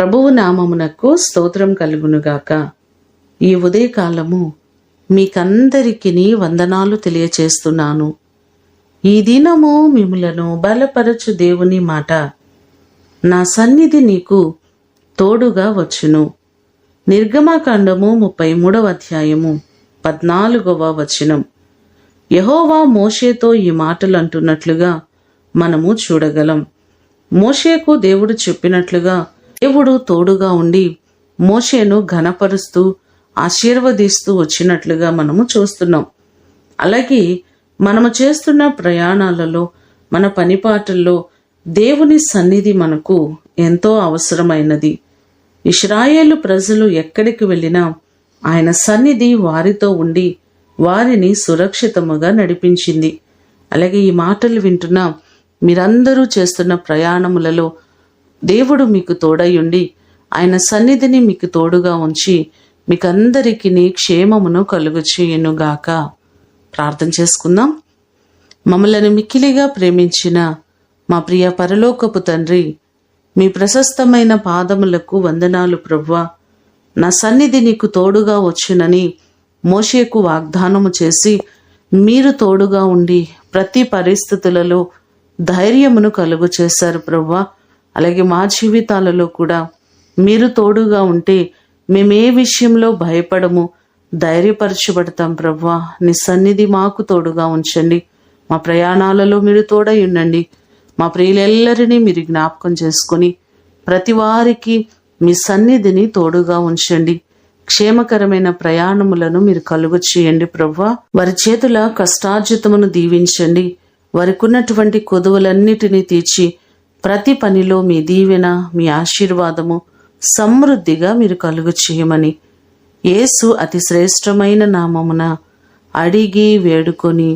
ప్రభువు నామమునకు స్తోత్రం కలుగునుగాక. ఈ ఉదయకాలము మీకందరికీ వందనాలు తెలియచేస్తున్నాను. ఈ దినము మిమ్ములను బలపరచు దేవుని మాట, నా సన్నిధి నీకు తోడుగా వచ్చును. నిర్గమకాండము 33వ అధ్యాయము 14వ వచనం. యెహోవా మోషేతో ఈ మాటలు అంటున్నట్లుగా మనము చూడగలం. మోషేకు దేవుడు చెప్పినట్లుగా దేవుడు తోడుగా ఉండి మోషేను ఘనపరుస్తూ ఆశీర్వదిస్తూ వచ్చినట్లుగా మనము చూస్తున్నాం. అలాగే మనము చేస్తున్న ప్రయాణాలలో, మన పనిపాటల్లో దేవుని సన్నిధి మనకు ఎంతో అవసరమైనది. ఇశ్రాయేలు ప్రజలు ఎక్కడికి వెళ్ళినా ఆయన సన్నిధి వారితో ఉండి వారిని సురక్షితముగా నడిపించింది. అలాగే ఈ మాటలు వింటున్న మీరందరూ చేస్తున్న ప్రయాణములలో దేవుడు మీకు తోడయుండి ఆయన సన్నిధిని మీకు తోడుగా ఉంచి మీకందరికీ క్షేమమును కలుగు చేయునుగాక. ప్రార్థన చేసుకుందాం. మమ్మలను మిక్కిలిగా ప్రేమించిన మా ప్రియ పరలోకపు తండ్రి, మీ ప్రశస్తమైన పాదములకు వందనాలు ప్రభువా. నా సన్నిధి నీకు తోడుగా వచ్చునని మోషేకు వాగ్దానము చేసి మీరు తోడుగా ఉండి ప్రతి పరిస్థితులలో ధైర్యమును కలుగు చేశారు ప్రభువా. అలాగే మా జీవితాలలో కూడా మీరు తోడుగా ఉంటే మేము ఏ విషయంలో భయపడము, ధైర్యపరచబడతాం ప్రభువా. నీ సన్నిధి మాకు తోడుగా ఉంచండి. మా ప్రయాణాలలో మీరు తోడై ఉండండి. మా ప్రియులెల్లరినీ మీరు జ్ఞాపకం చేసుకొని ప్రతి వారికి మీ సన్నిధిని తోడుగా ఉంచండి. క్షేమకరమైన ప్రయాణములను మీరు కలుగు చేయండి ప్రభువా. వారి చేతుల కష్టార్జితమును దీవించండి. వారికి ఉన్నటువంటి కొదువులన్నిటినీ తీర్చి ప్రతి పనిలో మీ దీవెన, మీ ఆశీర్వాదము సమృద్ధిగా మీరు కలుగు చేయమని యేసు అతి శ్రేష్టమైన నామమున అడిగి వేడుకొని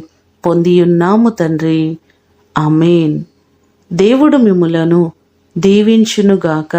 పొందియున్నాము తండ్రి. ఆమేన్. దేవుడు మిమ్ములను దీవించునుగాక.